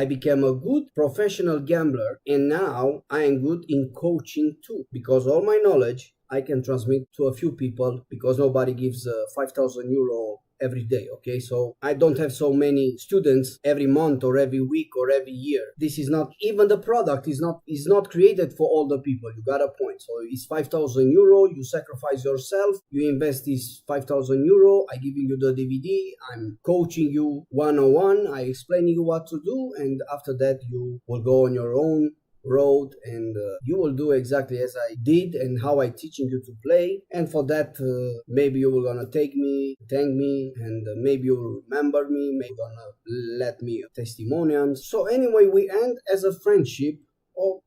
I became a good professional gambler, and now I am good in coaching too, because all my knowledge I can transmit to a few people, because nobody gives 5,000 euro every day. Okay, so I don't have so many students every month or every week or every year. This is not, even the product is not created for all the people. You got a point. So it's 5,000 euro, you sacrifice yourself, you invest this 5,000 euro, I giving you the DVD, I'm coaching you 101, I explaining you what to do, and after that you will go on your own road, and you will do exactly as I did and how I teaching you to play. And for that, maybe you will gonna thank me, and maybe you will remember me, maybe gonna let me a testimonial. So anyway, we end as a friendship, or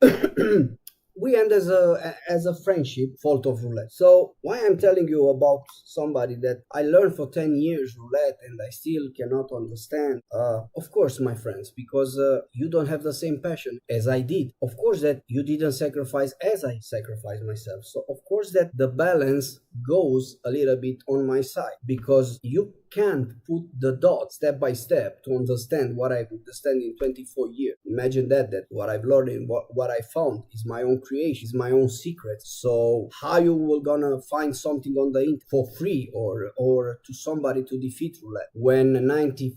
we end as a friendship, fault of roulette. So why I'm telling you about somebody that I learned for 10 years roulette and I still cannot understand? Of course, my friends, because you don't have the same passion as I did. Of course that you didn't sacrifice as I sacrificed myself. So of course that the balance goes a little bit on my side, because you can't put the dots step by step to understand what I understand in 24 years. Imagine that what I've learned and what I found is my own creation, is my own secret. So how you will gonna find something on the internet for free or to somebody to defeat roulette when 99%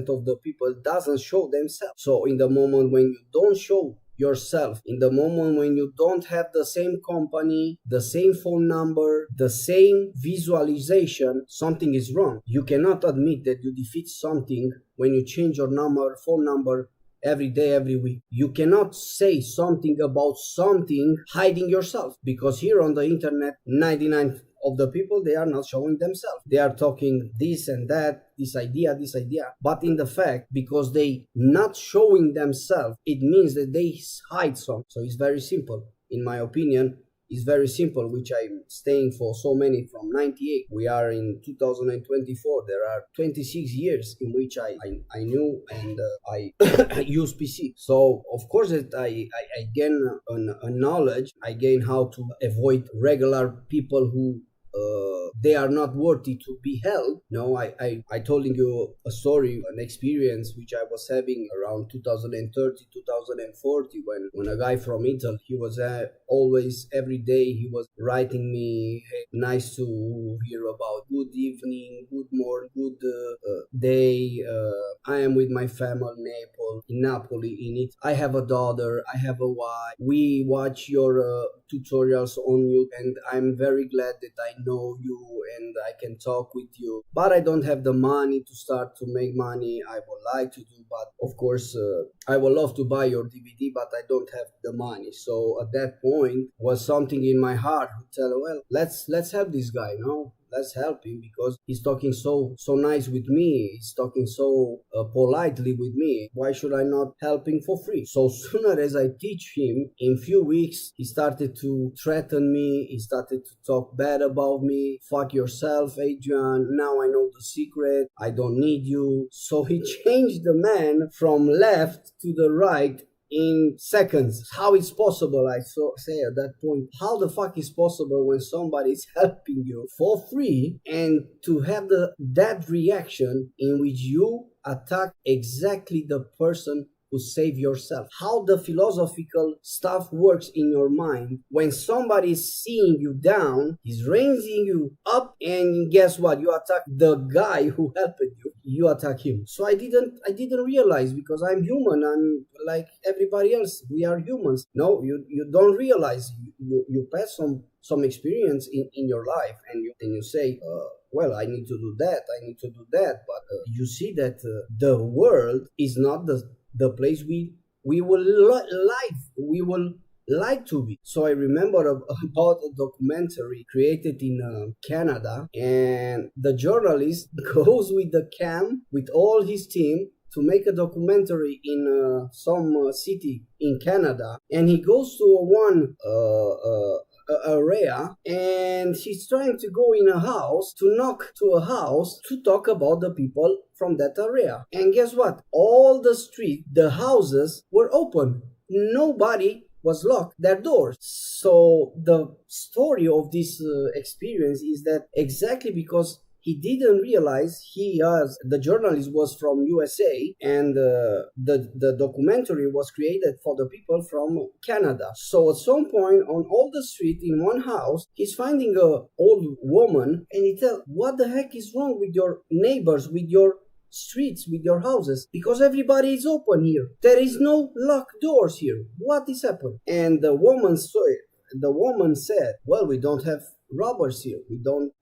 of the people doesn't show themselves? So in the moment when you don't show yourself, in the moment when you don't have the same company, the same phone number, the same visualization, something is wrong. You cannot admit that you defeat something when you change your phone number every day, every week. You cannot say something about something hiding yourself, because here on the internet, 99 of the people, they are not showing themselves. They are talking this and that, this idea. But in the fact, because they not showing themselves, it means that they hide something. So it's very simple. In my opinion, it's very simple, which I'm staying for so many from 98. We are in 2024. There are 26 years in which I knew and I use PC. So of course that I gain a knowledge. I gain how to avoid regular people who they are not worthy to be held. No, I told you a story, an experience which I was having around 2030, 2040, when a guy from Italy, he was always, every day, he was writing me, hey, nice to hear about, good evening, good morning, good day, I am with my family in Napoli, in it. I have a daughter, I have a wife, we watch your tutorials on you, and I'm very glad that I know you and I can talk with you, but I don't have the money to start to make money. I would like to do, but of course I would love to buy your DVD, but I don't have the money. So at that point was something in my heart to tell, well, let's help this guy, no? Let's help him, because he's talking so nice with me. He's talking so politely with me. Why should I not help him for free? So sooner as I teach him, in few weeks, he started to threaten me. He started to talk bad about me. Fuck yourself, Adrian. Now I know the secret. I don't need you. So he changed the man from left to the right in seconds. How is possible? I say at that point, how the fuck is possible when somebody is helping you for free, and to have that reaction in which you attack exactly the person who save yourself? How the philosophical stuff works in your mind when somebody is seeing you down, is raising you up, and guess what? You attack the guy who helped you. You attack him. So I didn't realize, because I'm human. I'm like everybody else. We are humans. No, you don't realize. You pass some experience in your life, and you say, well, I need to do that. But you see that the world is not the place we will like to be. So I remember about a documentary created in Canada, and the journalist goes with the cam with all his team to make a documentary in some city in Canada, and he goes to one area, and he's trying to go in a house, to knock to a house to talk about the people from that area. And guess what? All the street, the houses were open. Nobody was locked their doors. So the story of this experience is that exactly because he didn't realize the journalist was from USA, and the documentary was created for the people from Canada. So at some point on all the street in one house, he's finding a old woman, and he tells, what the heck is wrong with your neighbors, with your streets, with your houses? Because everybody is open here. There is no locked doors here. What is happening? And the woman said, well, we don't have robbers here.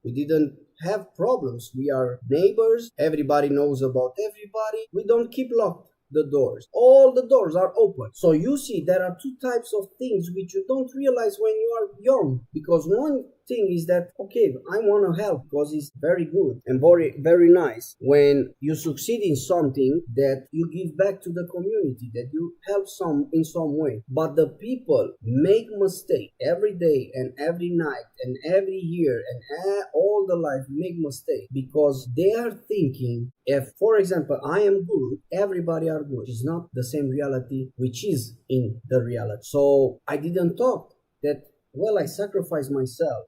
We didn't have problems. We are neighbors. Everybody knows about everybody. We don't keep locked the doors. All the doors are open. So you see, there are two types of things which you don't realize when you are young. Because one thing is that, okay, I want to help because it's very good and very, very nice when you succeed in something, that you give back to the community, that you help in some way. But the people make mistakes every day and every night and every year and all the life make mistakes because they are thinking, if, for example, I am good, everybody are good. It's not the same reality which is in the reality. So I didn't talk that, well, I sacrifice myself.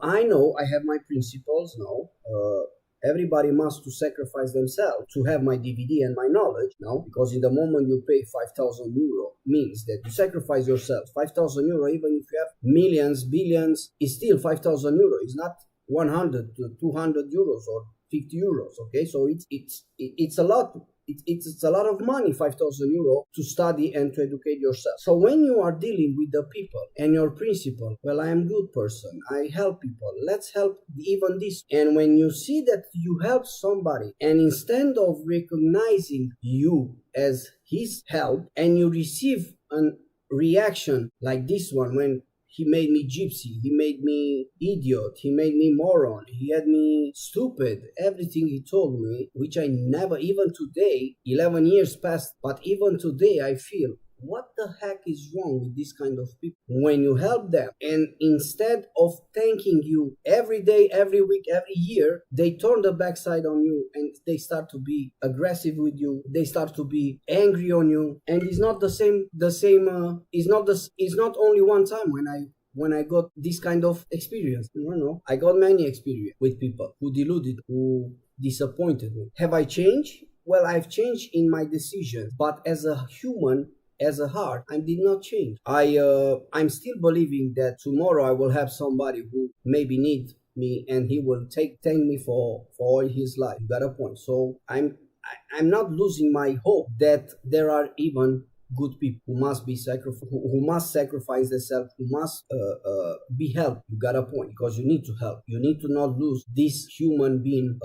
I know I have my principles now. Everybody must to sacrifice themselves to have my DVD and my knowledge now, because in the moment you pay 5,000 euro means that you sacrifice yourself. 5,000 euro, even if you have millions, billions, is still 5,000 euro. It's not 100 to 200 euros or 50 euros. Okay, so it's a lot. It's a lot of money, 5,000 euro, to study and to educate yourself. So when you are dealing with the people and your principle, well, I am a good person, I help people, let's help even this. And when you see that you help somebody, and instead of recognizing you as his help, and you receive a reaction like this one, when he made me gypsy, he made me idiot, he made me moron, he had me stupid, everything he told me, which I never, even today, 11 years passed, but even today I feel, what the heck is wrong with this kind of people? When you help them, and instead of thanking you every day, every week, every year, they turn the backside on you and they start to be aggressive with you. They start to be angry on you, and it's not the same. It's not only one time when I got this kind of experience. No, I got many experience with people who deluded, who disappointed me. Have I changed? Well, I've changed in my decisions, but as a human, as a heart, I did not change. I'm still believing that tomorrow I will have somebody who maybe need me and he will thank me for all his life. You got a point. So I'm not losing my hope that there are even good people who must be who must sacrifice themselves, who must be helped. You got a point, because you need to help. You need to not lose this human being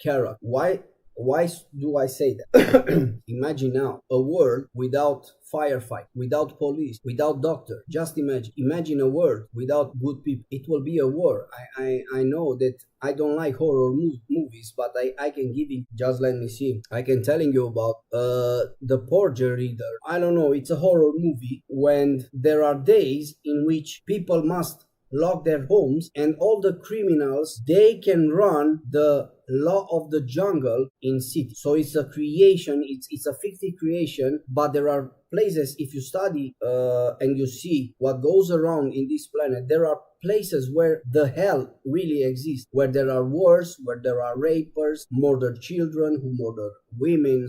character. Why do I say that? Imagine now a world without firefight, without police, without doctor. Just imagine a world without good people. It will be a war. I know that I don't like horror movies, but I can give it. Just let me see. I can telling you about the Porger Reader. I don't know. It's a horror movie when there are days in which people must lock their homes, and all the criminals, they can run the law of the jungle in city. So it's a creation, it's a fictive creation, but there are places, if you study and you see what goes around in this planet, there are places where the hell really exists, where there are wars, where there are rapers, murdered children, who murder women,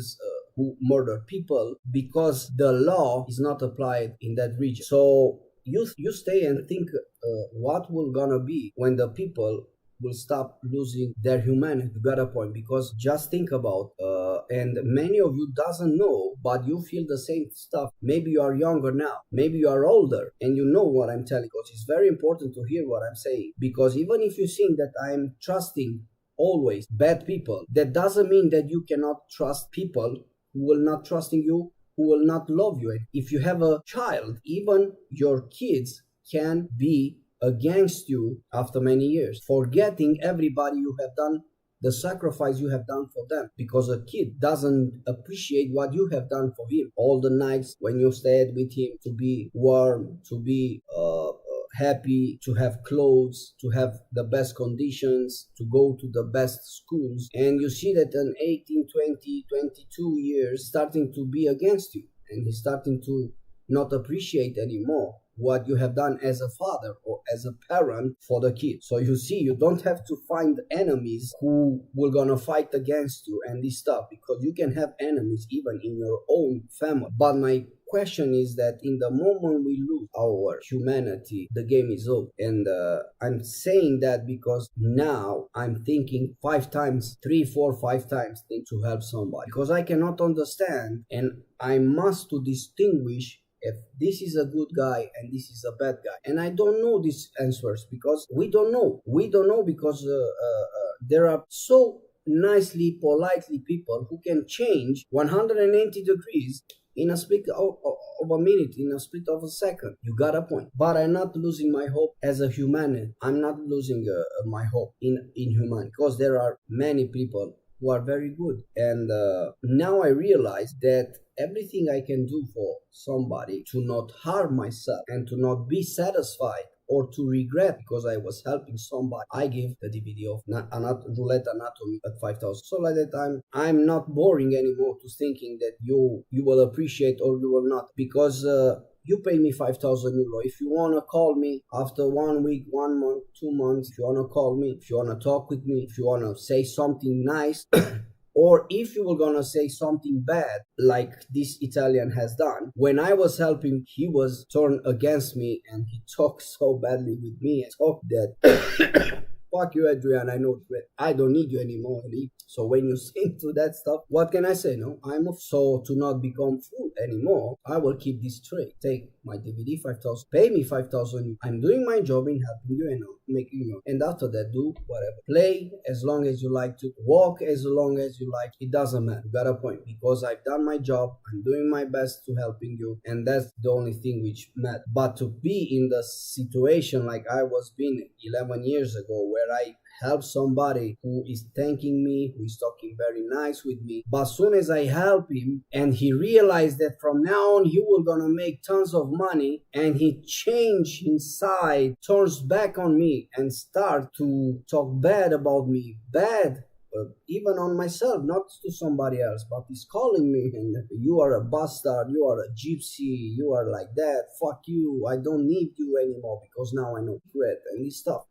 who murder people, because the law is not applied in that region. So you stay and think what will gonna be when the people will stop losing their humanity. You got a point, because just think about and many of you doesn't know, but you feel the same stuff. Maybe you are younger now, maybe you are older, and you know what I'm telling, because it's very important to hear what I'm saying. Because even if you think that I'm trusting always bad people, that doesn't mean that you cannot trust people who will not trusting you, who will not love you. If you have a child, even your kids can be against you after many years, forgetting everybody you have done, the sacrifice you have done for them, because a kid doesn't appreciate what you have done for him. All the nights when you stayed with him, to be warm, to be happy, to have clothes, to have the best conditions, to go to the best schools, and you see that an 18, 20, 22 years starting to be against you, and he's starting to not appreciate anymore what you have done as a father or as a parent for the kid. So you see, you don't have to find enemies who will gonna fight against you and this stuff, because you can have enemies even in your own family. But my question is that in the moment we lose our humanity, the game is over. And I'm saying that because now I'm thinking 5 times, 3, 4, 5 times to help somebody, because I cannot understand, and I must to distinguish if this is a good guy and this is a bad guy. And I don't know these answers because we don't know because there are so nicely, politely people who can change 180 degrees in a split of a minute, in a split of a second. You got a point. But I'm not losing my hope as a human. I'm not losing my hope in humanity, because there are many people who are very good. And now I realize that everything I can do for somebody to not harm myself and to not be satisfied or to regret because I was helping somebody, I give the DVD of Roulette Anatomy at 5,000. So like that I'm not boring anymore to thinking that you will appreciate or you will not, because you pay me 5,000 euro. If you want to call me after 1 week, 1 month, 2 months, if you want to call me, if you want to talk with me, if you want to say something nice, or if you were gonna say something bad, like this Italian has done, when I was helping, he was turned against me and he talked so badly with me and talked that fuck you, Adrian, I don't need you anymore. So when you think to that stuff, what can I say? No, so to not become fool anymore, I will keep this straight. Take my DVD, 5,000, pay me 5,000. I'm doing my job in helping you and making you. And after that, do whatever. Play as long as you like to. Walk as long as you like. It doesn't matter. You got a point. Because I've done my job. I'm doing my best to helping you. And that's the only thing which matters. But to be in the situation like I was being 11 years ago, where I help somebody who is thanking me, who is talking very nice with me, but as soon as I help him and he realized that from now on he will gonna make tons of money, and he changed inside, turns back on me and start to talk bad about me, even on myself, not to somebody else, but he's calling me and you are a bastard, you are a gypsy, you are like that, fuck you, I don't need you anymore because now I know regret and this stuff.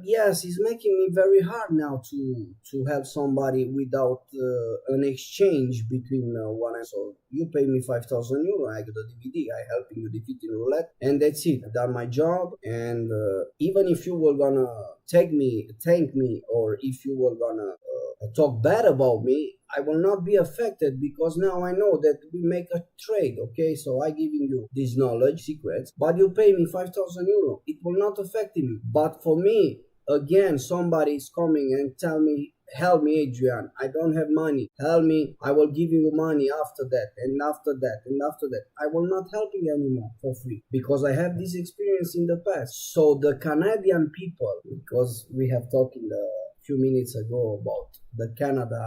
Yes, it's making me very hard now to help somebody without an exchange between one. So you pay me 5,000 euro, I get a DVD, I help you defeating Roulette, and that's it. I've done my job. And even if you were gonna thank me, or if you were gonna talk bad about me, I will not be affected, because now I know that we make a trade, okay? So I giving you this knowledge, secrets, but you pay me 5,000 euro. It will not affect me. But for me, again, somebody is coming and tell me, help me, Adrian, I don't have money. Help me, I will give you money after that, and after that, and after that. I will not help you anymore for free, because I have this experience in the past. So the Canadian people, because we have talked in the few minutes ago about the Canada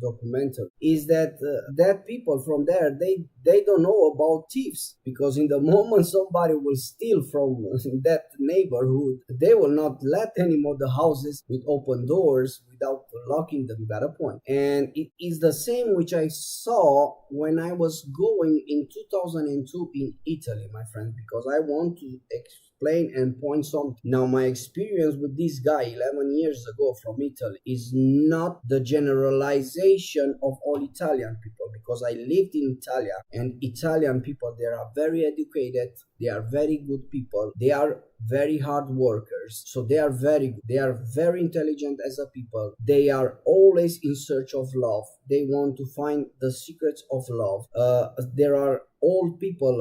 documentary, is that that people from there, they don't know about thieves, because in the moment somebody will steal from that neighborhood, they will not let anymore the houses with open doors without locking them. Got a point. And it is the same which I saw when I was going in 2002 in Italy, my friend, because I want to explain and point something. Now, my experience with this guy 11 years ago from Italy is not the generalization of all Italian people, because I lived in Italy, and Italian people, they are very educated, they are very good people, they are very hard workers, so they are very good, they are very intelligent as a people, they are always in search of love, they want to find the secrets of love. There are old people,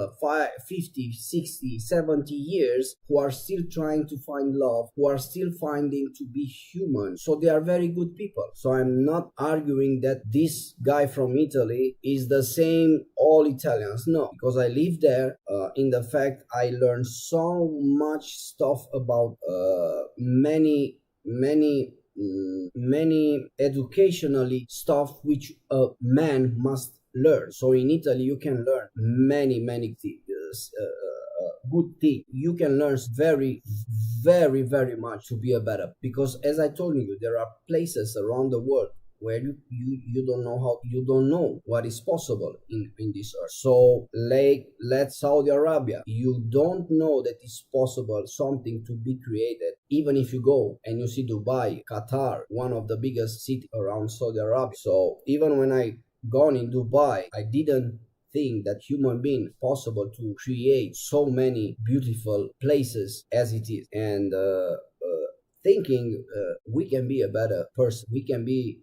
50, 60, 70 years, who are still trying to find love, who are still finding to be human. So they are very good people. So I'm not arguing that this guy from Italy is the same all Italians. No, because I live there. In the fact, I learned so much stuff about many educationally stuff which a man must learn. So in Italy you can learn many things, good things. You can learn very much to be a better, because as I told you, there are places around the world where you don't know how, you don't know what is possible in this earth. So let Saudi Arabia, you don't know that it's possible something to be created. Even if you go and you see Dubai, Qatar, one of the biggest cities around Saudi Arabia. So even when I gone in Dubai, I didn't think that human being possible to create so many beautiful places as it is, and thinking we can be a better person, we can be,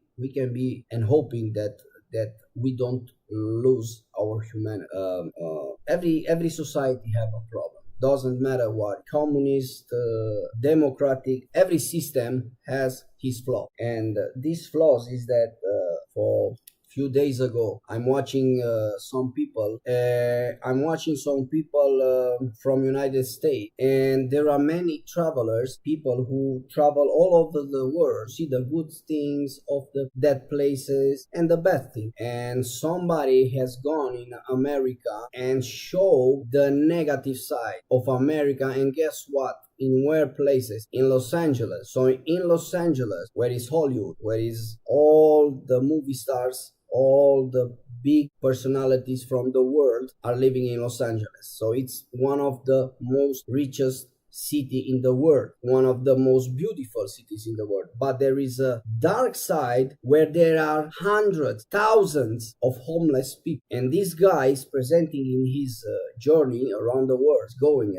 and hoping that we don't lose our humanity. Every society have a problem. Doesn't matter what, communist, democratic, every system has his flaw, and these flaws is that for few days ago I'm watching some people from United States, and there are many travelers, people who travel all over the world, see the good things of that places and the bad thing, and somebody has gone in America and show the negative side of America. And guess what? In where places? In Los Angeles. So in Los Angeles, where is Hollywood, where is all the movie stars, all the big personalities from the world are living in Los Angeles. So it's one of the most richest city in the world, one of the most beautiful cities in the world. But there is a dark side where there are hundreds, thousands of homeless people. And this guy is presenting in his journey around the world, going,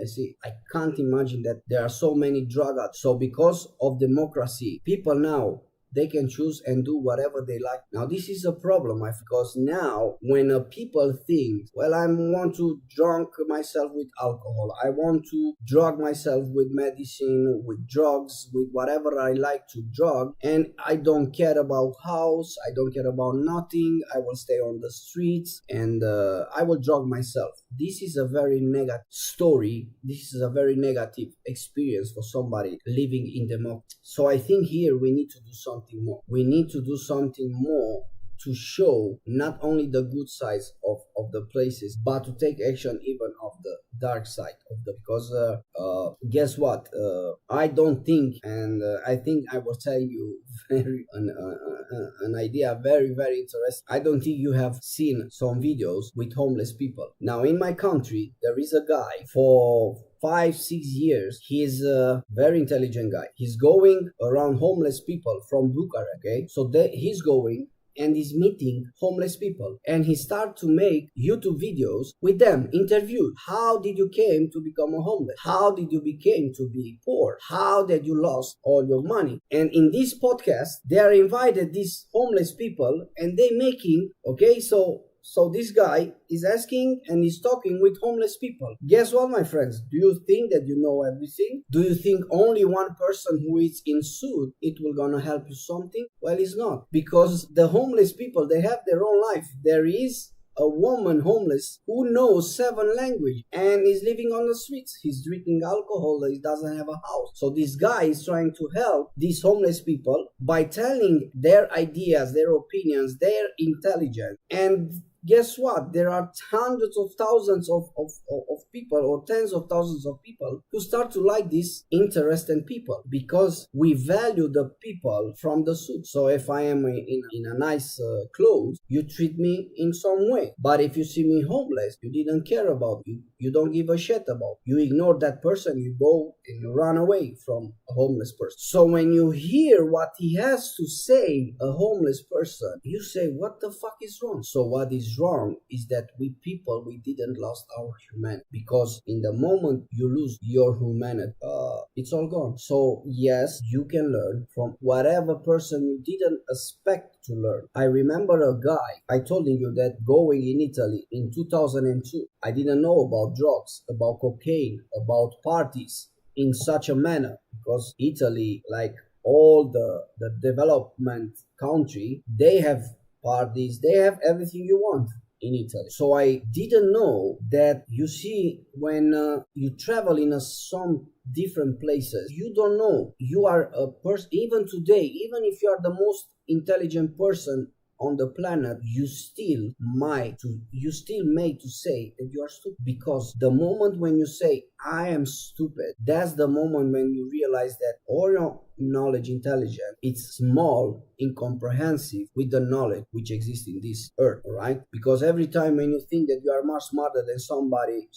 I can't imagine that there are so many drug addicts. So because of democracy, people now, they can choose and do whatever they like. Now this is a problem, because now when people think, well, I want to drunk myself with alcohol, I want to drug myself with medicine, with drugs, with whatever I like to drug, and I don't care about house, I don't care about nothing, I will stay on the streets and I will drug myself. This is a very negative story. This is a very negative experience for somebody living in democracy. So I think here we need to do something more. We need to do something more to show not only the good sides of the places, but to take action even of the dark side of the, because guess what? I don't think, and I think I will tell you an idea very, very interesting. I don't think you have seen some videos with homeless people. Now in my country, there is a guy for 5-6 years. He is a very intelligent guy. He's going around homeless people from Bucharest. Okay, so he's going and is meeting homeless people, and he start to make YouTube videos with them, interviewed. How did you came to become a homeless? How did you became to be poor? How did you lost all your money? And in this podcast, they are invited these homeless people, and they making, okay, so this guy is asking and is talking with homeless people. Guess what, my friends? Do you think that you know everything? Do you think only one person who is in suit, it will gonna help you something? Well, it's not. Because the homeless people, they have their own life. There is a woman homeless who knows 7 languages and is living on the streets. He's drinking alcohol. He doesn't have a house. So this guy is trying to help these homeless people by telling their ideas, their opinions, their intelligence. And guess what? There are hundreds of thousands of people, or tens of thousands of people who start to like this interesting people, because we value the people from the suit. So if I am in a nice clothes, you treat me in some way. But if you see me homeless, you didn't care about me. You don't give a shit about. You ignore that person. You go and you run away from a homeless person. So when you hear what he has to say, a homeless person, you say, what the fuck is wrong? So what is wrong is that we didn't lost our humanity, because in the moment you lose your humanity, it's all gone. So yes, you can learn from whatever person you didn't expect to learn. I remember a guy, I told you that going in Italy in 2002, I didn't know about drugs, about cocaine, about parties in such a manner, because Italy, like all the development country, they have parties, they have everything you want in Italy. So I didn't know that, you see, when you travel in some different places, you don't know. You are a person, even today, even if you are the most intelligent person on the planet, you still made to say that you are stupid. Because the moment when you say I am stupid, that's the moment when you realize that all your knowledge, intelligence, it's small, incomprehensive with the knowledge which exists in this earth, right? Because every time when you think that you are much smarter than somebody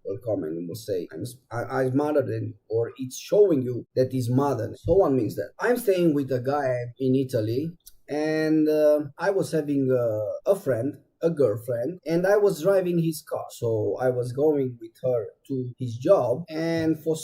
will come and will say, I'm smarter than you, or it's showing you that he's smarter. So what means that? I'm staying with a guy in Italy, and I was having a girlfriend, and I was driving his car. So I was going with her to his job, and for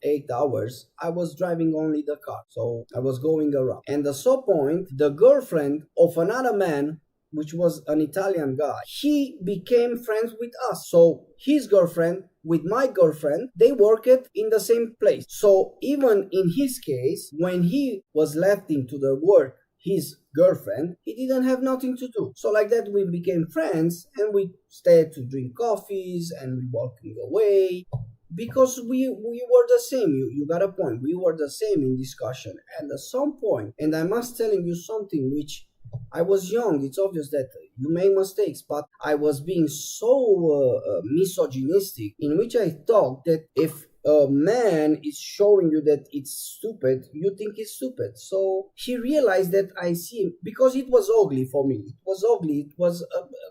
8 hours, I was driving only the car. So I was going around. And at some point, the girlfriend of another man, which was an Italian guy, he became friends with us. So his girlfriend with my girlfriend, they worked in the same place. So even in his case, when he was left into the work, his girlfriend, he didn't have nothing to do. So like that, we became friends, and we stayed to drink coffees, and we walking away. Because we were the same. You got a point. We were the same in discussion. And at some point, and I must telling you something which I was young. It's obvious that you make mistakes, but I was being so misogynistic, in which I thought that if a man is showing you that it's stupid, you think it's stupid. So he realized that I see him, because it was ugly for me. It was ugly. It was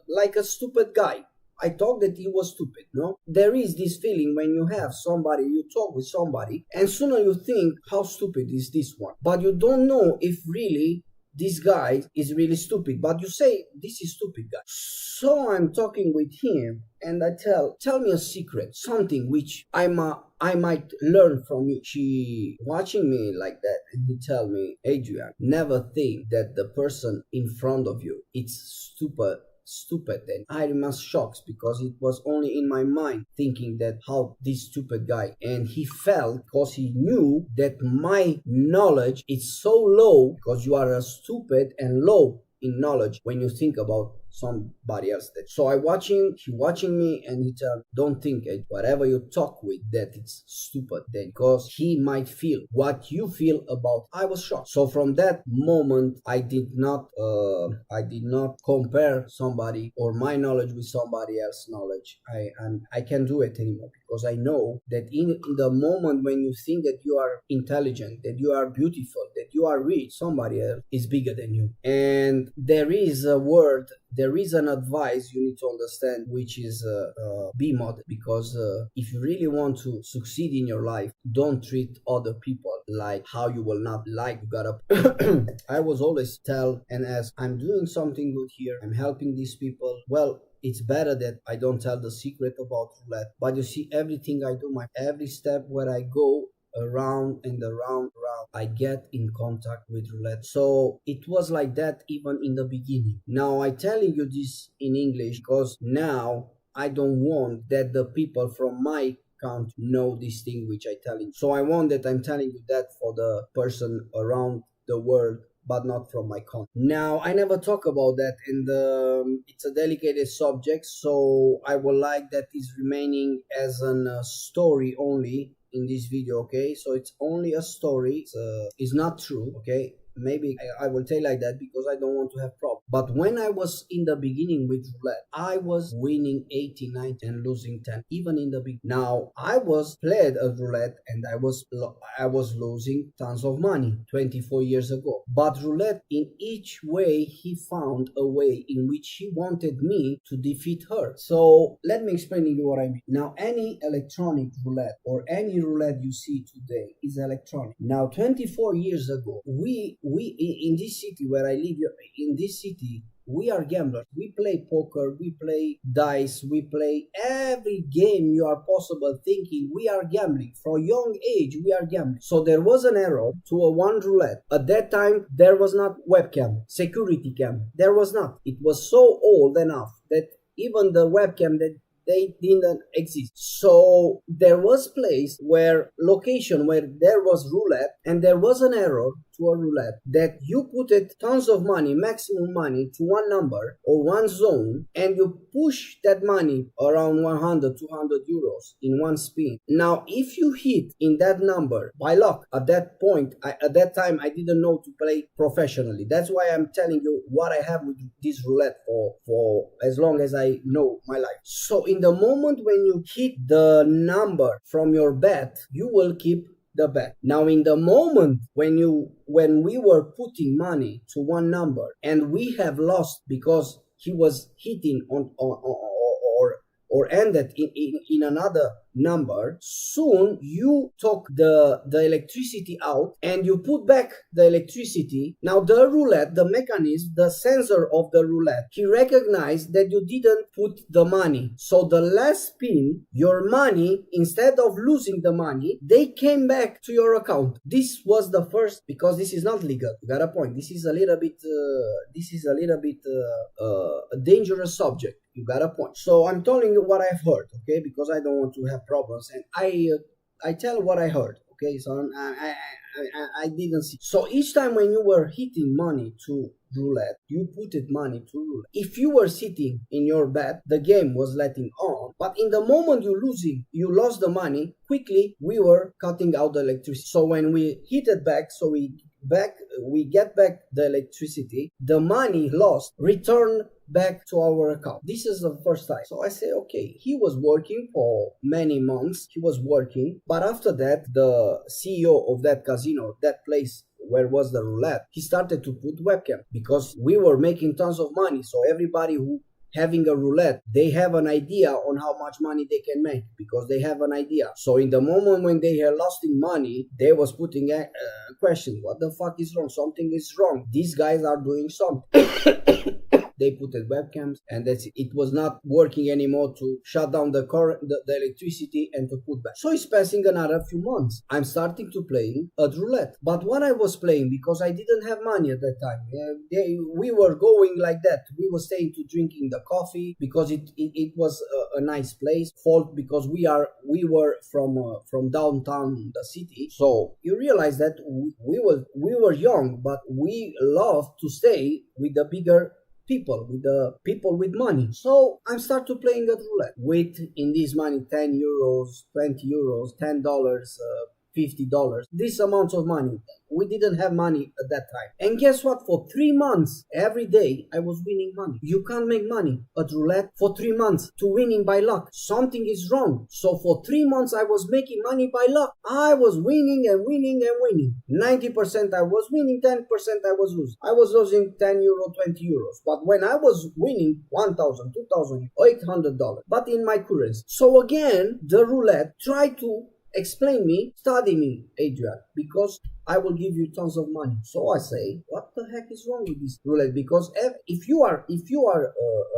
like a stupid guy. I thought that he was stupid, no? There is this feeling when you have somebody, you talk with somebody, and sooner you think, how stupid is this one? But you don't know if really this guy is really stupid, but you say, this is stupid guy. So I'm talking with him, and I tell me a secret, something which I might learn from you. She watching me like that, and he tell me, Adrian, never think that the person in front of you, it's stupid. And I was shocked, because it was only in my mind thinking that how this stupid guy, and he felt, because he knew that my knowledge is so low, because you are a stupid and low in knowledge when you think about somebody else. So he watching me, and he tell, don't think it, whatever you talk with, that it's stupid, then, because he might feel what you feel about. I was shocked. So from that moment, I did not compare somebody or my knowledge with somebody else's knowledge. I can't do it anymore, because I know that in the moment when you think that you are intelligent, that you are beautiful, that you are rich, somebody else is bigger than you. And there is an advice you need to understand, which is be modest. Because if you really want to succeed in your life, don't treat other people like how you will not like. You gotta I was always tell and ask, I'm doing something good here, I'm helping these people. Well, it's better that I don't tell the secret about Roulette. But you see, everything I do, every step where I go around and around, I get in contact with Roulette. So it was like that even in the beginning. Now I telling you this in English, because now I don't want that the people from my country know this thing which I telling. So I want that I'm telling you that for the person around the world, but not from my country. Now, I never talk about that, and it's a delicate subject, so I would like that is remaining as a story only in this video, okay? So it's only a story. It's not true, okay? Maybe I will tell like that because I don't want to have problems. But when I was in the beginning with Roulette, I was winning 80, 90 and losing 10, even in the beginning. Now, I was played a Roulette, and I was losing tons of money 24 years ago. But Roulette, in each way, he found a way in which he wanted me to defeat her. So let me explain to you what I mean. Now, any electronic roulette or any roulette you see today is electronic. Now, 24 years ago, we in this city where I live, in this city, we are gamblers. We play poker, we play dice, we play every game you are possible thinking. We are gambling. From young age, we are gambling. So there was an error to a one roulette. At that time, there was not webcam, security cam. There was not. It was so old enough that even the webcam that they didn't exist. So there was location where there was roulette, and there was an error to a roulette that you put it tons of money, maximum money to one number or one zone, and you push that money around 100, 200 euros in one spin. Now, if you hit in that number by luck, at that point, at that time, I didn't know to play professionally. That's why I'm telling you what I have with this roulette for as long as I know my life. So in the moment when you hit the number from your bet, you will keep the bet. Now in the moment when we were putting money to one number and we have lost because he was hitting on or ended in another number, soon you took the electricity out and you put back the electricity. Now the roulette, the mechanism, the sensor of the roulette, he recognized that you didn't put the money. So the last spin, your money, instead of losing the money, they came back to your account. This was the first, because this is not legal. You got a point. This is a little bit a dangerous subject. You got a point. So I'm telling you what I've heard, okay? Because I don't want to have problems, and I tell what I heard, okay? So I didn't see. So each time when you were hitting money to roulette, you put it money to roulette. If you were sitting in your bed, the game was letting on. But in the moment you lost the money, quickly we were cutting out the electricity. So when we hit it back, we get back the electricity, the money lost returned back to our account. This is the first time. So I say, okay, he was working for many months. He was working. But after that, the CEO of that casino, that place where was the roulette, he started to put webcam because we were making tons of money. So everybody who having a roulette, they have an idea on how much money they can make because they have an idea. So in the moment when they are losing money, they was putting a question, what the fuck is wrong? Something is wrong. These guys are doing something. They put the webcams and that's it. It was not working anymore to shut down the current, the electricity and to put back. So it's passing another few months. I'm starting to play at roulette. But what I was playing, because I didn't have money at that time, we were going like that. We were staying to drinking the coffee because it was a nice place. Fault because we were from downtown the city. So you realize that we were young, but we loved to stay with the bigger people, with the people with money. So I started playing at roulette with, in this money, 10 euros, 20 euros, $10, $50, this amount of money. We didn't have money at that time. And guess what? For 3 months, every day, I was winning money. You can't make money at roulette for 3 months to winning by luck. Something is wrong. So for 3 months, I was making money by luck. I was winning and winning and winning. 90% I was winning, 10% I was losing. I was losing 10 euro, 20 euros. But when I was winning 1,000, 2,000, $800, but in my currency. So again, the roulette tried to explain me, study me, Adrian, because I will give you tons of money. So I say, what the heck is wrong with this roulette? Because if you are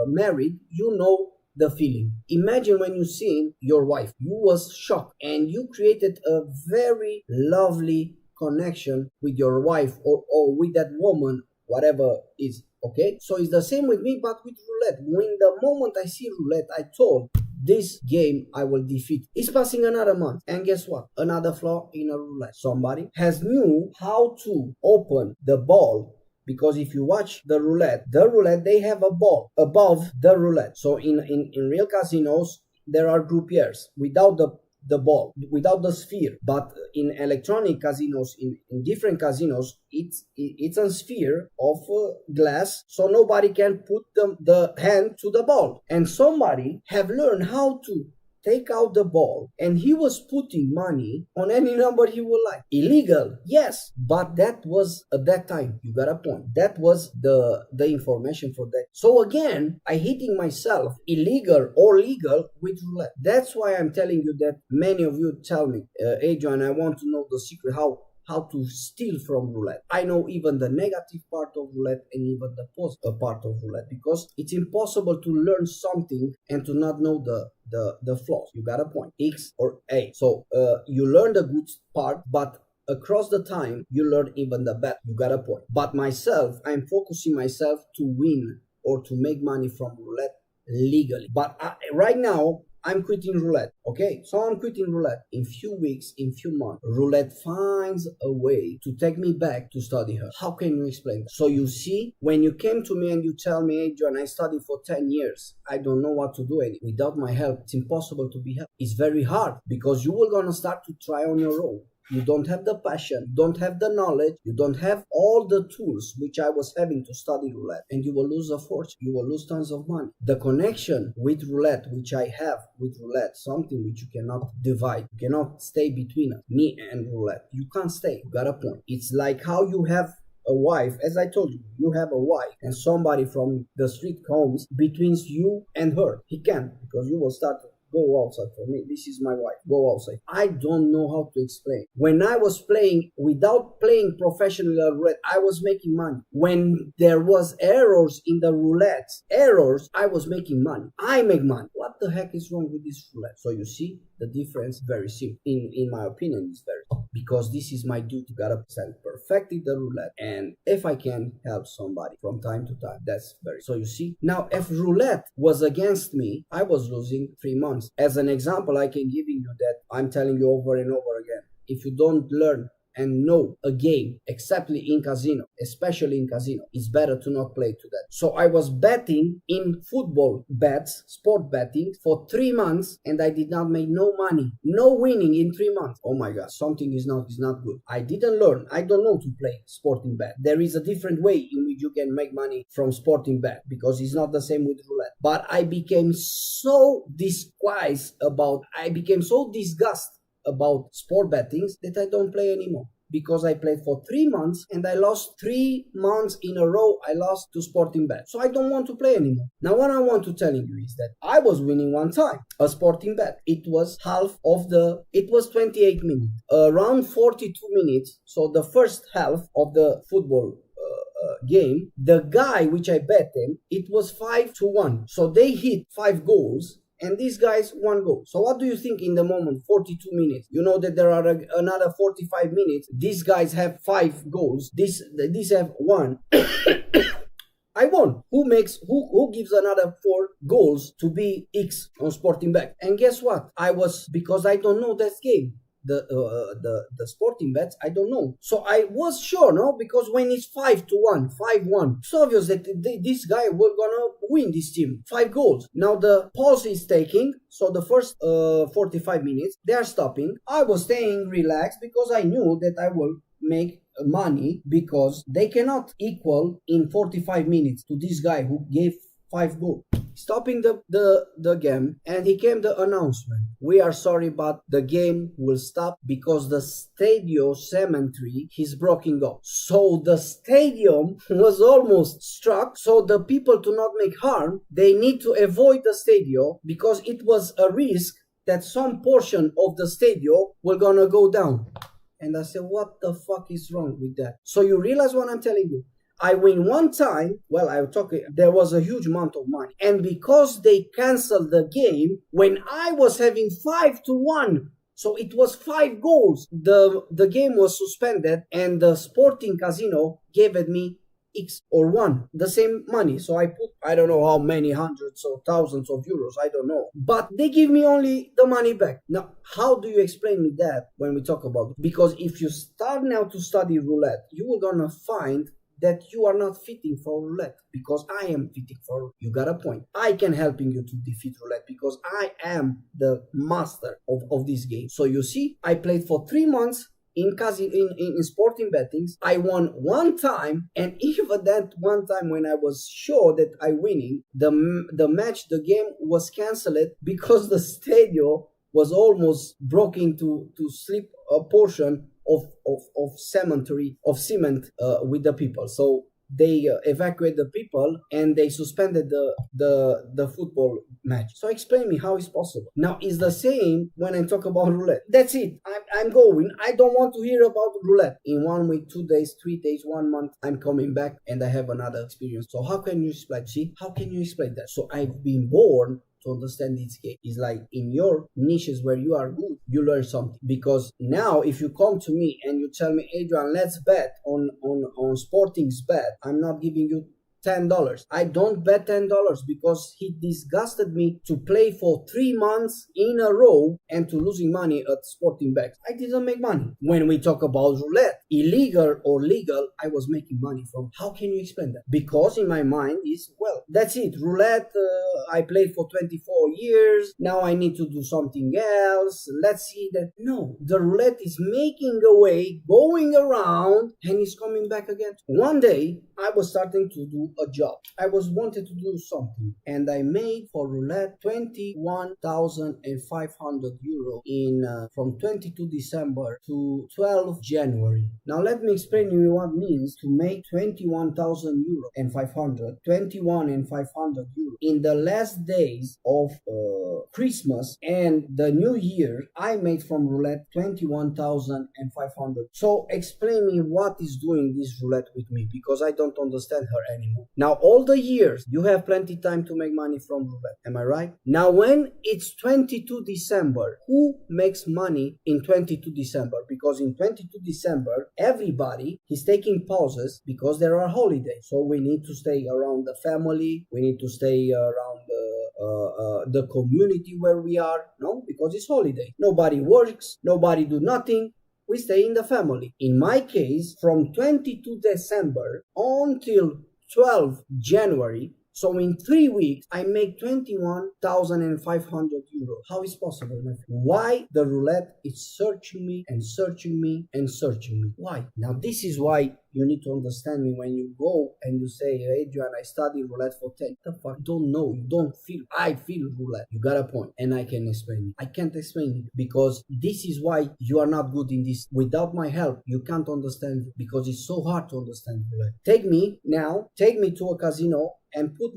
married, you know the feeling. Imagine when you see your wife, you was shocked and you created a very lovely connection with your wife or with that woman, whatever is. Okay, so it's the same with me, but with roulette. When the moment I see roulette, I told, this game I will defeat. It's passing another month, and guess what? Another flaw in a roulette. Somebody has knew how to open the ball, because if you watch the roulette, they have a ball above the roulette. So in real casinos, there are croupiers without the ball, without the sphere. But in electronic casinos, in different casinos, it's a sphere of glass, so nobody can put the hand to the ball. And somebody have learned how to take out the ball, and he was putting money on any number he would like. Illegal, yes, but that was at that time. You got a point. That was the information for that. So again, I hitting myself, illegal or legal, with roulette. That's why I'm telling you that many of you tell me, Adrian, I want to know the secret how to steal from roulette. I know even the negative part of roulette and even the positive part of roulette, because it's impossible to learn something and to not know the flaws. You got a point. X or A. So you learn the good part, but across the time you learn even the bad. You got a point. But myself, I'm focusing myself to win or to make money from roulette legally. But right now, I'm quitting roulette. Okay, so I'm quitting roulette. In few weeks, in few months, roulette finds a way to take me back to study her. How can you explain that? So you see, when you came to me and you tell me, Adrian, I studied for 10 years. I don't know what to do anymore. Without my help, it's impossible to be helped. It's very hard because you will gonna start to try on your own. You don't have the passion, you don't have the knowledge, you don't have all the tools which I was having to study roulette, and you will lose a fortune, you will lose tons of money. The connection with roulette, which I have with roulette, something which you cannot divide, you cannot stay between us, me and roulette. You can't stay, you got a point. It's like how you have a wife, as I told you, you have a wife and somebody from the street comes between you and her. He can't, because you will start to go outside. For me, this is my wife, go outside. I don't know how to explain. When I was playing, without playing professional roulette, I was making money. When there was errors in the roulette, I was making money. I make money. What the heck is wrong with this roulette? So you see, the difference very simple. In my opinion, is very simple. Because this is my duty. Gotta present perfectly the roulette. And if I can help somebody from time to time, that's very. So you see, now if roulette was against me, I was losing 3 months. As an example, I can give you that I'm telling you over and over again. If you don't learn and know a game, exceptly in casino, especially in casino, it's better to not play to that. So I was betting in football bets, sport betting for 3 months, and I did not make no money, no winning in 3 months. Oh my God, something is not good. I didn't learn. I don't know to play sporting bet. There is a different way in which you can make money from sporting bet, because it's not the same with roulette. But I became so disgusted about sport bettings that I don't play anymore, because I played for 3 months and I lost 3 months in a row. I lost to sporting bet, so I don't want to play anymore. Now what I want to tell you is that I was winning one time a sporting bet. It was 28 minutes, around 42 minutes. So the first half of the football game, the guy which I bet him, it was 5-1. So they hit 5 goals. And these guys 1 goal. So what do you think in the moment? 42 minutes. You know that there are another 45 minutes. These guys have 5 goals. These have 1. I won. Who gives another 4 goals to be X on sporting bet? And guess what? Because I don't know that game. The sporting bets, I don't know. So I was sure, no, because when it's 5-1, 5-1, it's obvious that this guy will gonna win this team. 5 goals. Now the pause is taking, so the first 45 minutes they are stopping. I was staying relaxed because I knew that I will make money, because they cannot equal in 45 minutes to this guy who gave 5 goals. Stopping the game, and he came the announcement. We are sorry, but the game will stop because the stadium cemetery is broken up. So the stadium was almost struck. So the people to not make harm, they need to avoid the stadium, because it was a risk that some portion of the stadium will gonna go down. And I said, what the fuck is wrong with that? So you realize what I'm telling you. I win one time, there was a huge amount of money. And because they canceled the game, when I was having 5-1, so it was 5 goals, the game was suspended, and the sporting casino gave it me X or 1, the same money. So I put, I don't know how many hundreds or thousands of euros, I don't know. But they give me only the money back. Now, how do you explain me that when we talk about it? Because if you start now to study roulette, you are gonna find that you are not fitting for roulette, because I am fitting for roulette. You got a point. I can helping you to defeat roulette, because I am the master of this game. So you see, I played for 3 months in sporting bettings. I won 1 time, and even that 1 time when I was sure that I winning, the game was cancelled because the stadium was almost broken to slip a portion of cement with the people. So they evacuate the people and they suspended the football match. So explain me how it's possible. Now it's the same when I talk about roulette. That's it. I'm going. I don't want to hear about roulette. In 1 week, 2 days, 3 days, 1 month, I'm coming back and I have another experience. So how can you explain? See, how can you explain that? So I've been born to understand this game. It's like in your niches where you are good, you learn something. Because now if you come to me and you tell me, Adrian, let's bet on sporting's bet, I'm not giving you $10. I don't bet $10 because he disgusted me to play for 3 months in a row and to losing money at sporting bets. I didn't make money. When we talk about roulette, illegal or legal, I was making money from. How can you explain that? Because in my mind is, well, that's it. Roulette, I played for 24 years. Now I need to do something else. Let's see that. No, the roulette is making a way, going around, and is coming back again. One day, I was starting to do a job. I wanted to do something, and I made for roulette 21,500 euro in from 22 December to 12 January. Now let me explain you what it means to make 21,000 euro and 500, 21 and 500 euro in the last days of Christmas and the New Year. I made from roulette 21,500. So explain me what is doing this roulette with me, because I don't understand her anymore. Now all the years you have plenty time to make money from roulette. Am I right? Now when it's 22 December, who makes money in 22 December? Because in 22 December everybody is taking pauses because there are holidays. So we need to stay around the family. We need to stay around the community where we are. No, because it's holiday. Nobody works. Nobody do nothing. We stay in the family. In my case, from 22 December until 12 January, so in 3 weeks, I make 21,500 euros. How is possible, my friend? Why the roulette is searching me and searching me and searching me? Why? Now this is why you need to understand me when you go and you say, hey, Adrian, I studied roulette for 10. The fuck? Don't know. You don't feel. I feel roulette. You got a point. And I can explain it. I can't explain it because this is why you are not good in this. Without my help, you can't understand it because it's so hard to understand roulette. Take me to a casino and put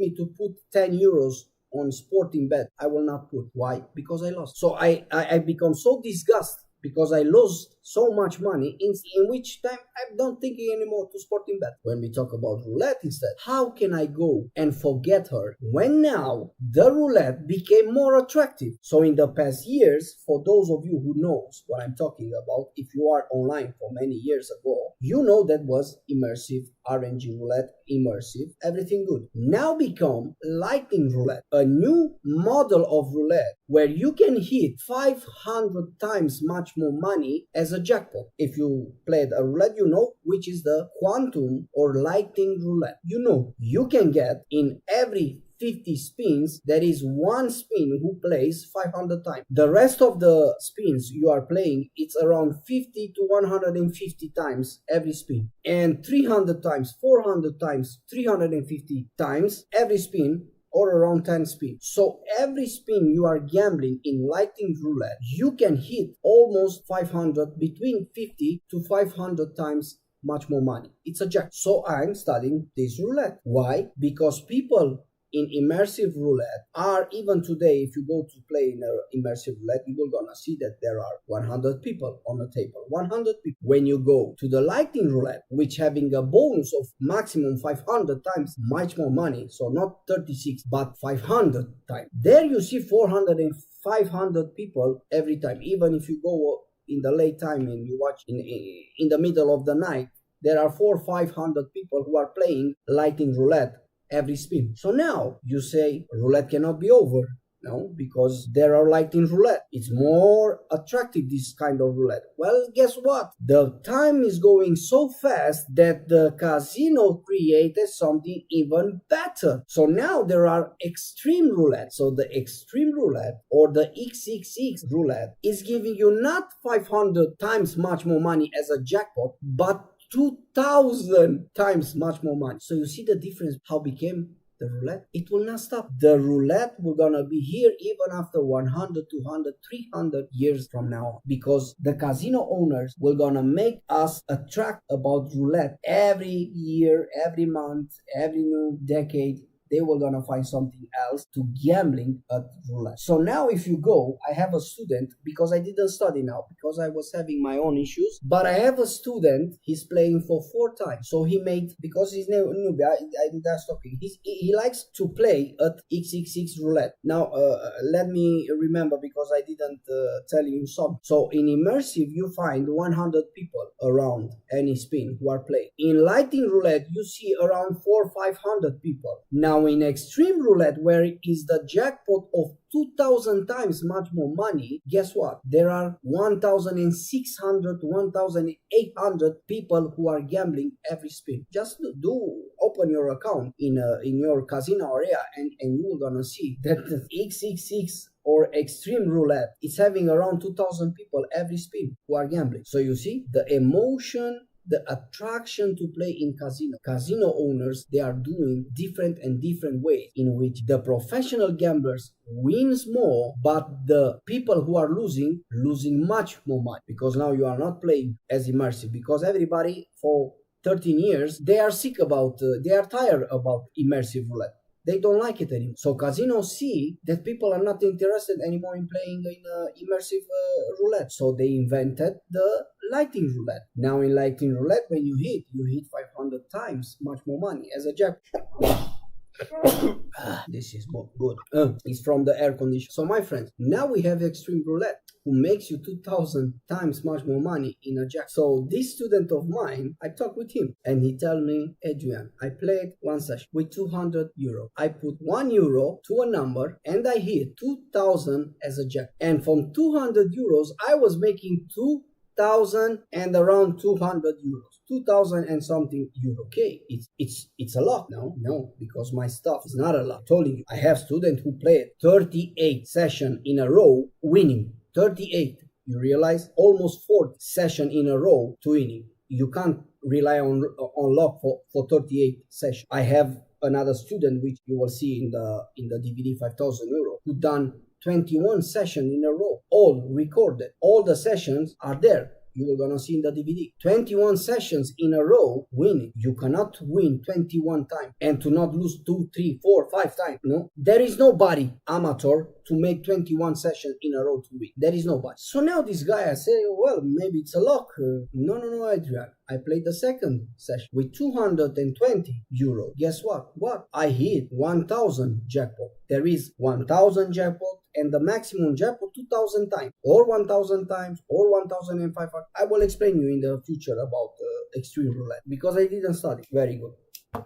10 euros on sporting bet. I will not put. Why? Because I lost. So I become so disgusted because I lost so much money in which time I don't think anymore to sporting bet. When we talk about roulette instead, how can I go and forget her when now the roulette became more attractive? So in the past years, for those of you who knows what I'm talking about, if you are online for many years ago, you know that was immersive, RNG roulette, immersive, everything good. Now become lightning roulette, a new model of roulette where you can hit 500 times much more money as a jackpot. If you played a roulette, you know which is the quantum or lightning roulette. You know you can get in every 50 spins, there is one spin who plays 500 times. The rest of the spins you are playing, it's around 50 to 150 times every spin. And 300 times, 400 times, 350 times every spin, or around 10 spins. So every spin you are gambling in lightning roulette, you can hit almost 500, between 50 to 500 times much more money. It's a jackpot. So I'm studying this roulette. Why? Because people in immersive roulette are, even today, if you go to play in immersive roulette, you will gonna see that there are 100 people on the table. 100 people. When you go to the lightning roulette, which having a bonus of maximum 500 times much more money, so not 36 but 500 times, there you see 400 and 500 people every time. Even if you go in the late time and you watch in the middle of the night, there are 400 or 500 people who are playing lightning roulette every spin. So now you say roulette cannot be over. No, because there are lightning roulette. It's more attractive, this kind of roulette. Well, guess what? The time is going so fast that the casino created something even better. So now there are extreme roulette. So the extreme roulette or the XXX roulette is giving you not 500 times much more money as a jackpot, but 2,000 times much more money. So you see the difference, how became the roulette? It will not stop. The roulette will gonna be here even after 100, 200, 300 years from now on, because the casino owners will gonna make us attract about roulette every year, every month, every new decade. they will gonna find something else to gambling at roulette. So now if you go, I have a student, because I didn't study now, because I was having my own issues, but I have a student, he's playing for 4 times. So he made, because he's newbie, I'm just talking, he likes to play at XXX roulette. Now, let me remember, because I didn't tell you some. So in immersive, you find 100 people around any spin who are playing. In lighting roulette, you see around 400 or 500 people. Now in extreme roulette, where it is the jackpot of 2,000 times much more money, guess what? There are 1,600 to 1,800 people who are gambling every spin. Just open your account in your casino area, and you're gonna see that the XXX or extreme roulette is having around 2,000 people every spin who are gambling. So you see the emotion, the attraction to play in casino. Casino owners, they are doing different ways in which the professional gamblers wins more, but the people who are losing much more money, because now you are not playing as immersive, because everybody for 13 years, they are tired about immersive roulette. They don't like it anymore. So casinos see that people are not interested anymore in playing in immersive roulette. So they invented the lighting roulette. Now in lighting roulette, when you hit 500 times much more money as a jackpot. This is good. It's from the air conditioner. So my friends, now we have extreme roulette, who makes you 2,000 times much more money in a jack. So this student of mine, I talked with him, and he tell me, Adrian, I played one session with 200 euro. I put 1 euro to a number, and I hit 2,000 as a jack. And from 200 euros, I was making 2,000 and around 200 euros. 2,000 and something euro. Okay, it's a lot. No, because my stuff is not a lot. I told you, I have students who played 38 sessions in a row winning. 38. You realize? Almost 4 sessions in a row to winning. You can't rely on luck for 38 sessions. I have another student, which you will see in the DVD, 5,000 euro, who done 21 sessions in a row, all recorded. All the sessions are there. You are gonna see in the DVD. 21 sessions in a row winning. You cannot win 21 times and to not lose 2, 3, 4, 5 times. No, there is nobody amateur to make 21 sessions in a row to win. There is nobody. So now this guy, I say, well, maybe it's a luck. No, Adrian. I played the second session with 220 euro. Guess what? I hit 1,000 jackpot. There is 1,000 jackpot, and the maximum jackpot 2,000 times, or 1,000 times, or 1,500. I will explain you in the future about extreme roulette, because I didn't study. Very good.